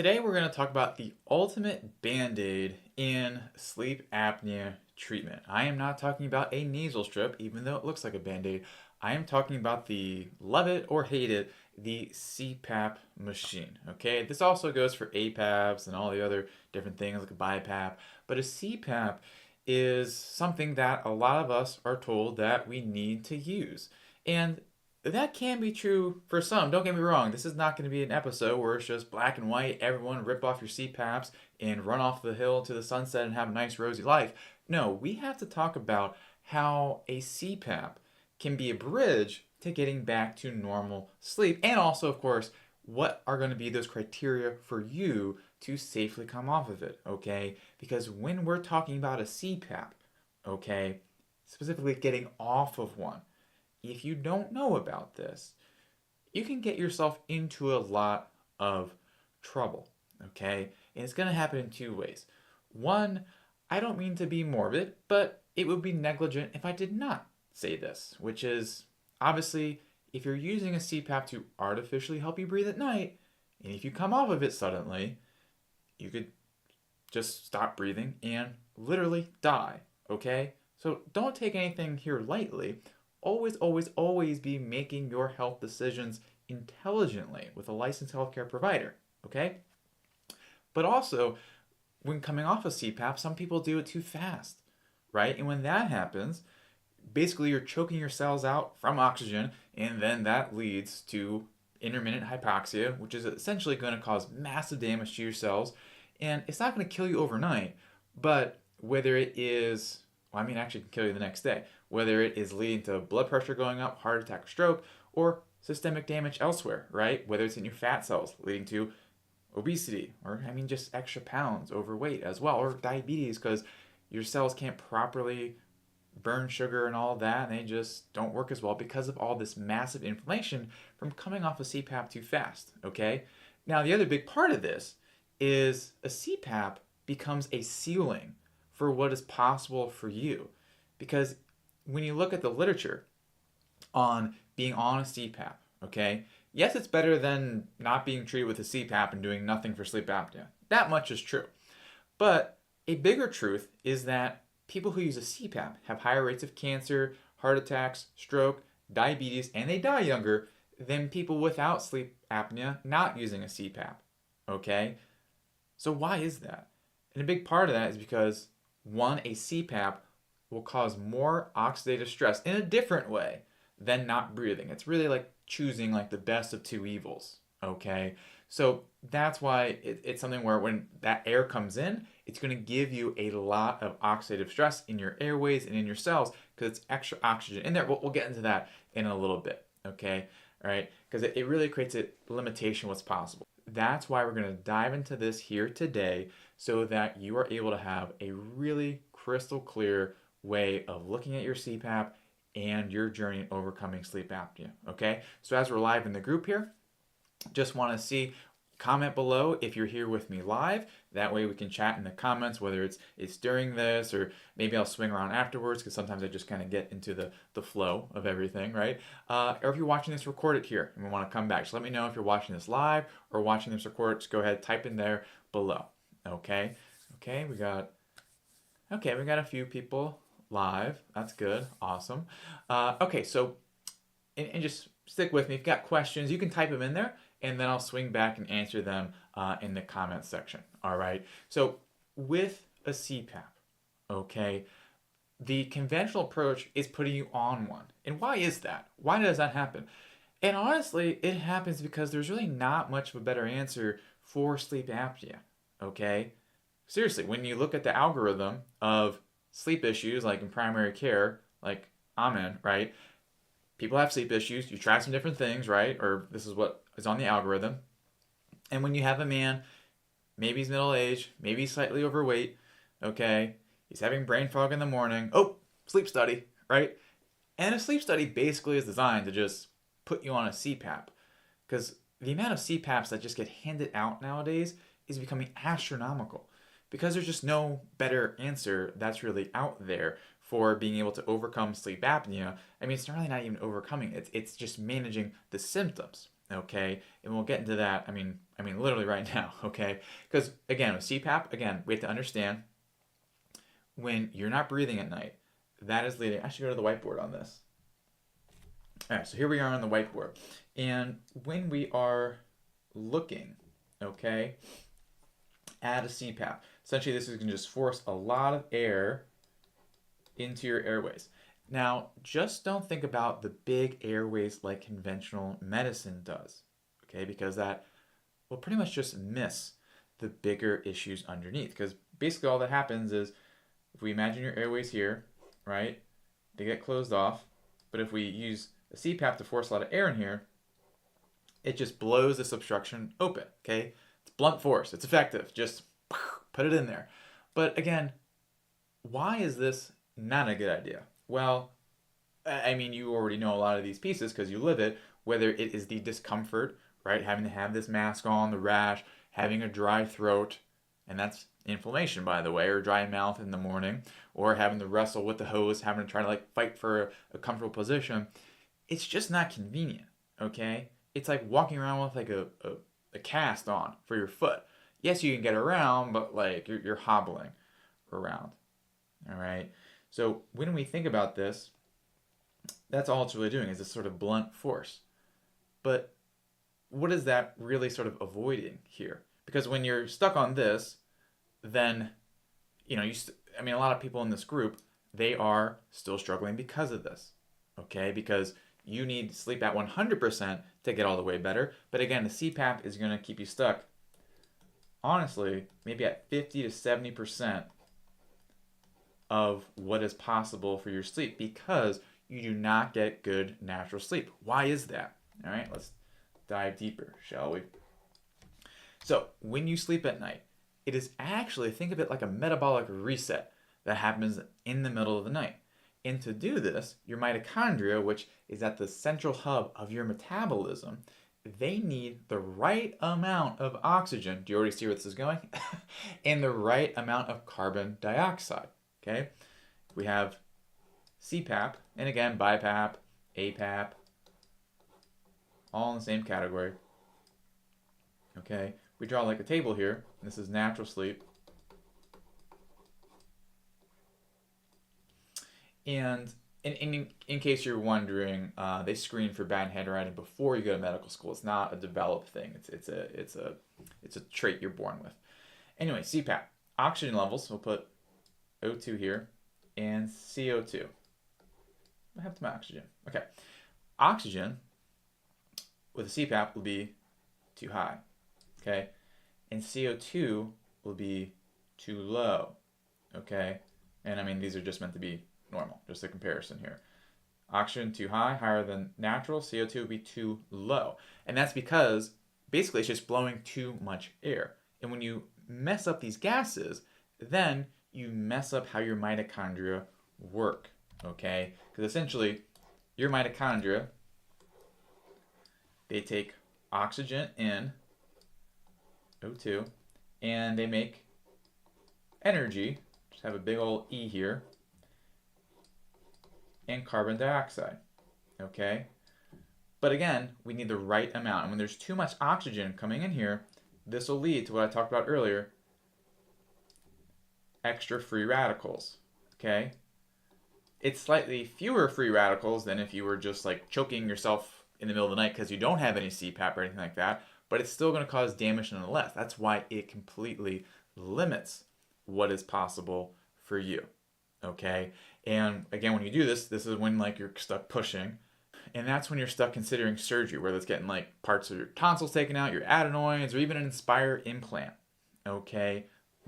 Today we're going to talk about the ultimate band-aid in sleep apnea treatment. I am not talking about a nasal strip, even though it looks like a band-aid. I am talking about the love it or hate it, the CPAP machine. Okay, this also goes for APAPs and all the other different things like a BiPAP, but a CPAP is something that a lot of us are told that we need to use. And that can be true for some. Don't get me wrong. This is not going to be an episode where it's just black and white. Everyone rip off your CPAPs and run off the hill to the sunset and have a nice rosy life. No, we have to talk about how a CPAP can be a bridge to getting back to normal sleep. And also, of course, what are going to be those criteria for you to safely come off of it, okay? Because when we're talking about a CPAP, okay, specifically getting off of one, if you don't know about this, you can get yourself into a lot of trouble, okay? And it's going to happen in two ways. One, I don't mean to be morbid, but it would be negligent if I did not say this, which is obviously if you're using a CPAP to artificially help you breathe at night, and if you come off of it suddenly, you could just stop breathing and literally die, okay? So don't take anything here lightly. Always, always, always be making your health decisions intelligently with a licensed healthcare provider, okay? But also, when coming off of CPAP, some people do it too fast, right? And when that happens, basically you're choking your cells out from oxygen, and then that leads to intermittent hypoxia, which is essentially going to cause massive damage to your cells. And it's not going to kill you overnight, but whether it is, well, I mean, actually, it can kill you the next day. Whether it is leading to blood pressure going up, heart attack, or stroke, or systemic damage elsewhere, right? Whether it's in your fat cells, leading to obesity, or I mean, just extra pounds, overweight as well, or diabetes, because your cells can't properly burn sugar and all of that, and they just don't work as well because of all this massive inflammation from coming off a CPAP too fast, okay? Now, the other big part of this is a CPAP becomes a ceiling for what is possible for you. Because when you look at the literature on being on a CPAP, okay, yes, it's better than not being treated with a CPAP and doing nothing for sleep apnea. That much is true. But a bigger truth is that people who use a CPAP have higher rates of cancer, heart attacks, stroke, diabetes, and they die younger than people without sleep apnea not using a CPAP, okay? So why is that? And a big part of that is because one, a CPAP will cause more oxidative stress in a different way than not breathing. It's really like choosing like the best of two evils, okay? So that's why it's something where when that air comes in, it's going to give you a lot of oxidative stress in your airways and in your cells because it's extra oxygen in there. We'll get into that in a little bit, okay? All right, because it really creates a limitation what's possible. That's why we're going to dive into this here today so that you are able to have a really crystal clear way of looking at your CPAP and your journey in overcoming sleep apnea, okay? So as we're live in the group here, just want to see, comment below if you're here with me live. That way we can chat in the comments, whether it's during this or maybe I'll swing around afterwards because sometimes I just kind of get into the flow of everything, right? Or if you're watching this recorded here and we want to come back, just let me know if you're watching this live or watching this recorded. Just go ahead, type in there below, okay? Okay, we got a few people live. That's good, awesome. Okay, so, and just stick with me. If you've got questions, you can type them in there and then I'll swing back and answer them in the comments section. All right. So with a CPAP, okay, the conventional approach is putting you on one. And why is that? Why does that happen? And honestly, it happens because there's really not much of a better answer for sleep apnea. Okay. Seriously, when you look at the algorithm of sleep issues, like in primary care, like I'm in, right? People have sleep issues. You try some different things, right? Or this is what is on the algorithm. And when you have a man, maybe he's middle-aged, maybe he's slightly overweight, okay? He's having brain fog in the morning. Oh, sleep study, right? And a sleep study basically is designed to just put you on a CPAP. Because the amount of CPAPs that just get handed out nowadays is becoming astronomical. Because there's just no better answer that's really out there for being able to overcome sleep apnea. I mean, it's really not even overcoming. It's just managing the symptoms, okay? And we'll get into that. I mean, I mean, literally right now, okay? Because again, with CPAP, again, we have to understand when you're not breathing at night, that is leading. I should go to the whiteboard on this. All right, so here we are on the whiteboard. And when we are looking, okay, at a CPAP, essentially this is going to just force a lot of air into your airways. Now, just don't think about the big airways like conventional medicine does, okay, because that will pretty much just miss the bigger issues underneath. Because basically all that happens is if we imagine your airways here, right, they get closed off, but if we use a CPAP to force a lot of air in here, it just blows this obstruction open, okay? It's blunt force, it's effective, just put it in there. But again, why is this not a good idea? Well, I mean, you already know a lot of these pieces because you live it, whether it is the discomfort, right, having to have this mask on, the rash, having a dry throat, and that's inflammation, by the way, or dry mouth in the morning, or having to wrestle with the hose, having to try to like fight for a comfortable position. It's just not convenient, okay? It's like walking around with like a cast on for your foot. Yes, you can get around, but like you're hobbling around, all right? So when we think about this, that's all it's really doing is this sort of blunt force. But what is that really sort of avoiding here? Because when you're stuck on this, then, you know, I mean, a lot of people in this group, they are still struggling because of this, okay? Because you need sleep at 100% to get all the way better. But again, the CPAP is going to keep you stuck, honestly, maybe at 50 to 70% of what is possible for your sleep because you do not get good natural sleep. Why is that? All right, let's dive deeper, shall we? So when you sleep at night, it is actually, think of it like a metabolic reset that happens in the middle of the night. And to do this, your mitochondria, which is at the central hub of your metabolism, they need the right amount of oxygen. Do you already see where this is going? And the right amount of carbon dioxide. Okay? We have CPAP, and again, BiPAP, APAP, all in the same category. Okay? We draw like a table here. This is natural sleep. And in case you're wondering, they screen for bad handwriting before you go to medical school. It's not a developed thing. It's a trait you're born with. Anyway, CPAP. Oxygen levels, we'll put O2 here, and CO2. I have some oxygen. Okay. Oxygen with a CPAP will be too high. Okay? And CO2 will be too low. Okay? And I mean, these are just meant to be normal, just a comparison here. Oxygen too high, higher than natural, CO2 would be too low. And that's because basically it's just blowing too much air. And when you mess up these gases, then you mess up how your mitochondria work, okay? Because essentially, your mitochondria, they take oxygen in, O2, and they make energy, just have a big old E here, and carbon dioxide, okay? But again, we need the right amount. And when there's too much oxygen coming in here, this will lead to what I talked about earlier, extra free radicals, okay? It's slightly fewer free radicals than if you were just like choking yourself in the middle of the night because you don't have any CPAP or anything like that, but it's still going to cause damage nonetheless. That's why it completely limits what is possible for you, okay? And again, when you do this, this is when like you're stuck pushing, and that's when you're stuck considering surgery, whether it's getting like parts of your tonsils taken out, your adenoids, or even an Inspire implant, okay?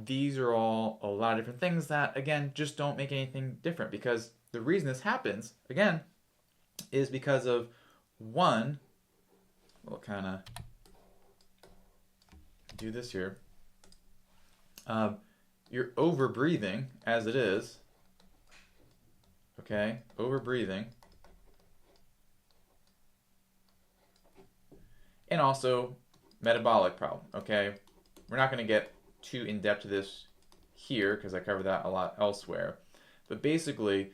These are all a lot of different things that, again, just don't make anything different, because the reason this happens, again, is because of one, we'll kind of do this here, you're over breathing as it is, okay, over breathing, and also metabolic problem, okay? We're not going to get too in-depth to this here because I cover that a lot elsewhere, but basically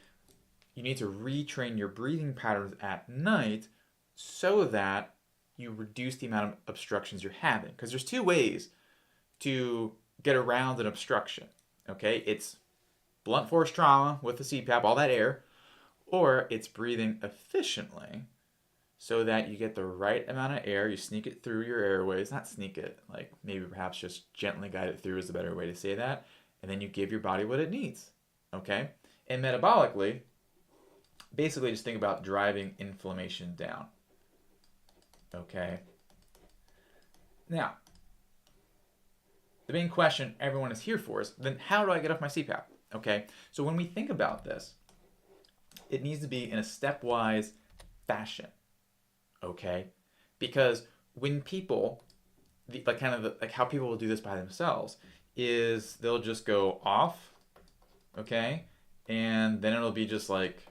you need to retrain your breathing patterns at night so that you reduce the amount of obstructions you're having. Because there's two ways to get around an obstruction. Okay, it's blunt force trauma with the CPAP, all that air, or it's breathing efficiently so that you get the right amount of air, you sneak it through your airways, not sneak it, like maybe perhaps just gently guide it through is a better way to say that, and then you give your body what it needs, okay? And metabolically, basically just think about driving inflammation down, okay? Now, the main question everyone is here for is, then how do I get off my CPAP, okay? So when we think about this, it needs to be in a stepwise fashion, okay? Because when people, like how people will do this by themselves, is they'll just go off, okay? And then it'll be just like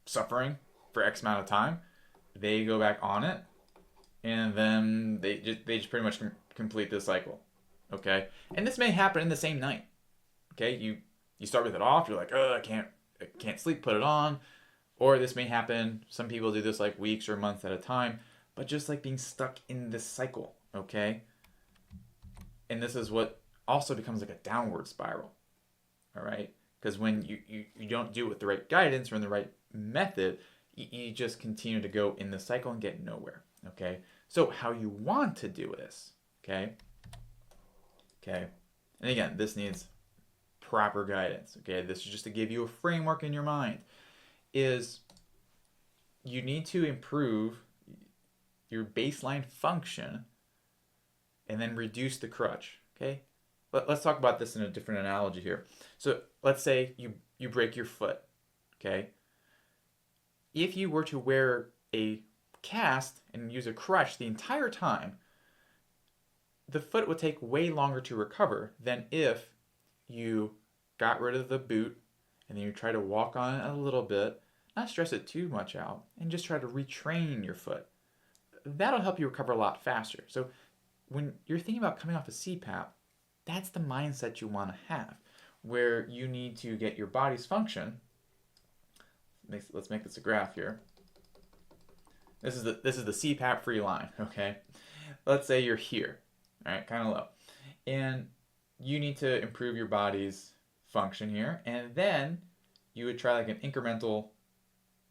suffering for X amount of time. They go back on it, and then they just pretty much complete this cycle, okay? And this may happen in the same night, okay? You start with it off, you're like, oh, I can't sleep, put it on. Or this may happen, some people do this like weeks or months at a time, but just like being stuck in this cycle, okay? And this is what also becomes like a downward spiral, all right? Because when you don't do it with the right guidance or in the right method, you just continue to go in the cycle and get nowhere, okay? So how you want to do this, okay? Okay, and again, this needs proper guidance, okay? This is just to give you a framework in your mind, is you need to improve your baseline function and then reduce the crutch, okay? Let's talk about this in a different analogy here. So let's say you break your foot, okay? If you were to wear a cast and use a crutch the entire time, the foot would take way longer to recover than if you got rid of the boot and then you try to walk on it a little bit, not stress it too much out, and just try to retrain your foot. That'll help you recover a lot faster. So when you're thinking about coming off a CPAP, that's the mindset you want to have, where you need to get your body's function. Let's make this a graph here. This is the CPAP free line, okay? Let's say you're here, all right, kind of low, and you need to improve your body's function here, and then you would try like an incremental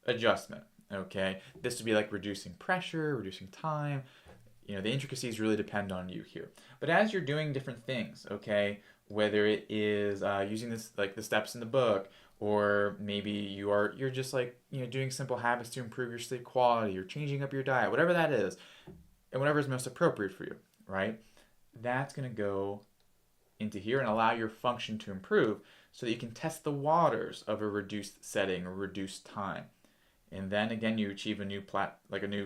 adjustment, okay? This would be like reducing pressure, reducing time. You know, the intricacies really depend on you here. But as you're doing different things, okay, whether it is using this like the steps in the book, or maybe you're just like, you know, doing simple habits to improve your sleep quality, or changing up your diet, whatever that is, and whatever is most appropriate for you, right? That's going to go into here and allow your function to improve so that you can test the waters of a reduced setting or reduced time. And then again, you achieve a new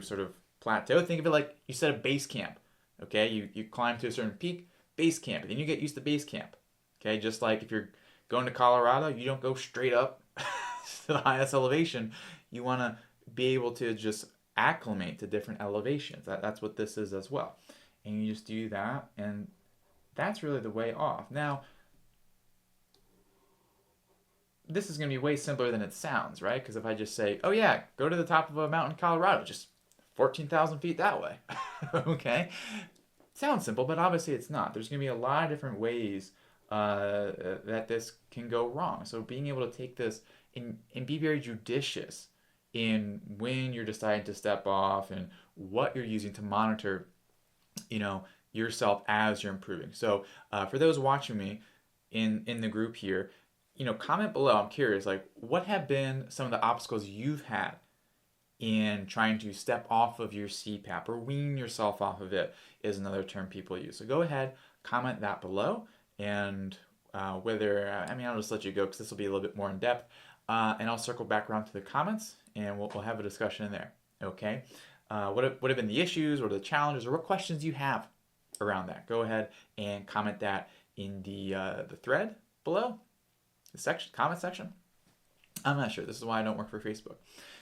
sort of plateau. Think of it like you set a base camp, okay? You climb to a certain peak, base camp, and then you get used to base camp, okay? Just like if you're going to Colorado, you don't go straight up to the highest elevation. You want to be able to just acclimate to different elevations. That's what this is as well. And you just do that, and that's really the way off. Now, this is going to be way simpler than it sounds, right? Because if I just say, oh yeah, go to the top of a mountain in Colorado, just 14,000 feet that way, okay? Sounds simple, but obviously it's not. There's going to be a lot of different ways that this can go wrong. So being able to take this and be very judicious in when you're deciding to step off and what you're using to monitor, you know, yourself as you're improving. So for those watching me in the group here, you know, comment below. I'm curious, like, what have been some of the obstacles you've had in trying to step off of your CPAP, or wean yourself off of it is another term people use. So go ahead, comment that below, and I'll just let you go because this will be a little bit more in depth, and I'll circle back around to the comments and we'll have a discussion in there. Okay, what have been the issues or the challenges or what questions you have around that? Go ahead and comment that in the thread below, the comment section. I'm not sure. This is why I don't work for Facebook.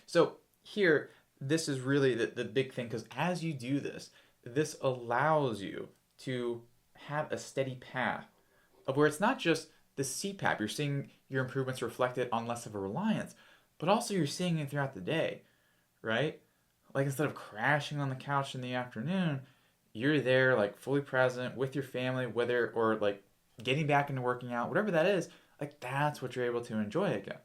So here, this is really the big thing, because as you do this, this allows you to have a steady path of where it's not just the CPAP. You're seeing your improvements reflected on less of a reliance, but also you're seeing it throughout the day, right? like instead of crashing on the couch in the afternoon, you're there like fully present with your family, whether or like getting back into working out, whatever that is, like that's what you're able to enjoy again.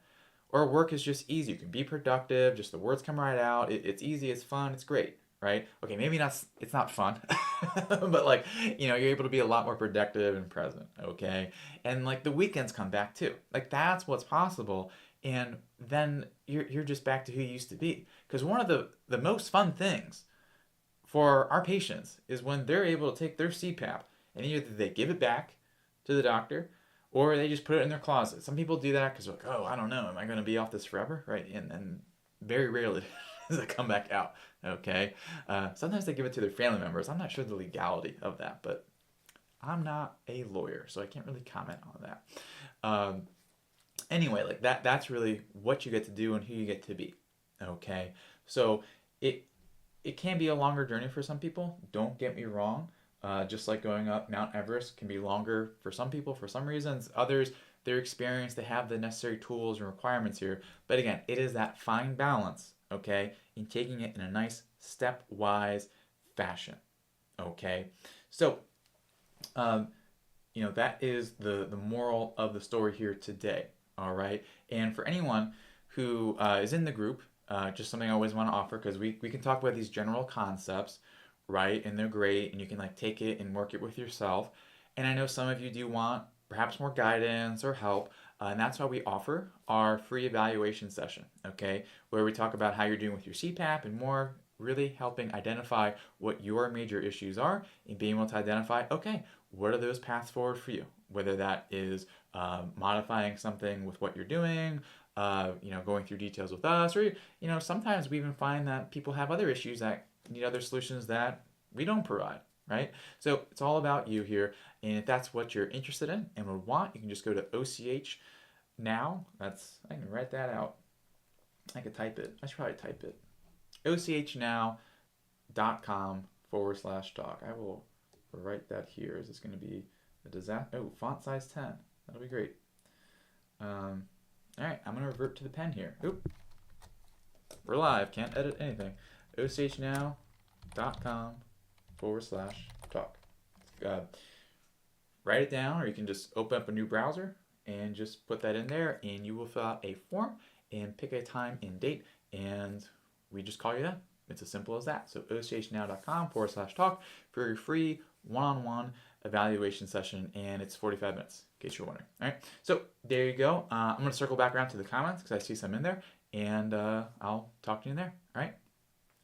Or work is just easy. You can be productive, just the words come right out. It's easy, it's fun, it's great, right? Okay, maybe not, it's not fun, but like, you're able to be a lot more productive and present, okay? And like the weekends come back too. Like that's what's possible. And then you're just back to who you used to be. Because one of the most fun things for our patients is when they're able to take their CPAP and either they give it back to the doctor or they just put it in their closet. Some people do that because they're like, oh, I don't know, am I going to be off this forever, right? And very rarely does it come back out. Okay, sometimes they give it to their family members. I'm not sure the legality of that, but I'm not a lawyer, so I can't really comment on that. Um, anyway, like that's really what you get to do and who you get to be. Okay, so it it can be a longer journey for some people. Don't get me wrong. Just like going up Mount Everest can be longer for some people for some reasons. Others, their experience, they have the necessary tools and requirements here. But again, it is that fine balance, okay, in taking it in a nice stepwise fashion, okay. So, um, that is the moral of the story here today, all right. And for anyone who is in the group, just something I always want to offer because we can talk about these general concepts, right? And they're great, and you can like take it and work it with yourself. And I know some of you do want perhaps more guidance or help, and that's why we offer our free evaluation session, okay? Where we talk about how you're doing with your CPAP and more, really helping identify what your major issues are and being able to identify, okay, what are those paths forward for you? Whether that is modifying something with what you're doing, going through details with us, or sometimes we even find that people have other issues that need other solutions that we don't provide, right? So it's all about you here, and if that's what you're interested in and would want, you can just go to OCH now. I can write that out. I could type it. I should probably type it. OCHnow.com/talk. I will write that here. Is this going to be a disaster? Oh, font size 10. That'll be great. All right, I'm going to revert to the pen here. Oop. We're live. Can't edit anything. OCHnow.com/talk. Write it down, or you can just open up a new browser and just put that in there, and you will fill out a form and pick a time and date, and we just call you then. It's as simple as that. So OCHnow.com/talk for your free one-on-one evaluation session, and it's 45 minutes, in case you're wondering. All right, so there you go. I'm going to circle back around to the comments because I see some in there, and I'll talk to you in there. All right.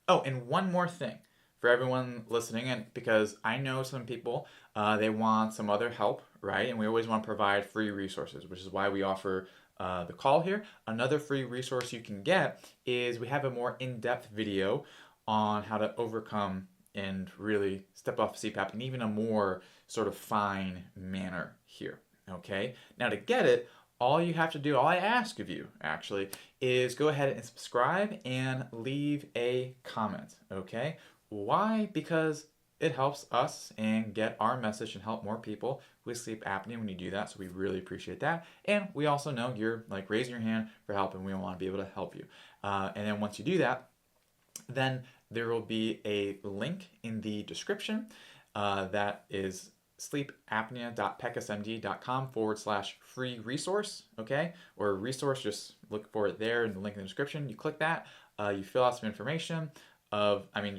Oh, and one more thing for everyone listening, and because I know some people, they want some other help, right? And we always want to provide free resources, which is why we offer the call here. Another free resource you can get is we have a more in-depth video on how to overcome and really step off CPAP in even a more sort of fine manner here, okay? Now to get it, all you have to do, all I ask of you actually, is go ahead and subscribe and leave a comment, okay? Why? Because it helps us and get our message and help more people with sleep apnea when you do that, so we really appreciate that. And we also know you're like raising your hand for help, and we want to be able to help you. And then once you do that, then there will be a link in the description that is sleepapnea.pecasmd.com/free resource, okay? Or resource, just look for it there in the link in the description. You click that, you fill out some information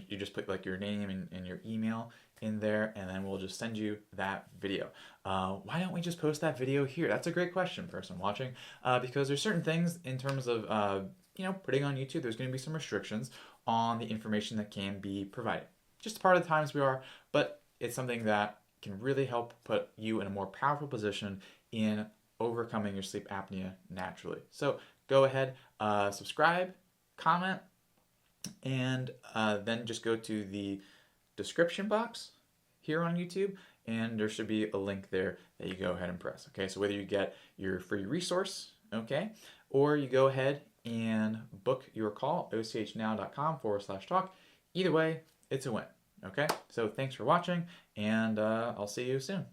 you just put like your name and your email in there, and then we'll just send you that video. Why don't we just post that video here? That's a great question, person watching, because there's certain things in terms of, putting on YouTube, there's going to be some restrictions on the information that can be provided. Just part of the times we are, but it's something that can really help put you in a more powerful position in overcoming your sleep apnea naturally. So go ahead, subscribe, comment, and then just go to the description box here on YouTube, and there should be a link there that you go ahead and press. Okay, so whether you get your free resource, okay, or you go ahead and book your call, OCHnow.com/talk, either way, it's a win. Okay, so thanks for watching, and I'll see you soon.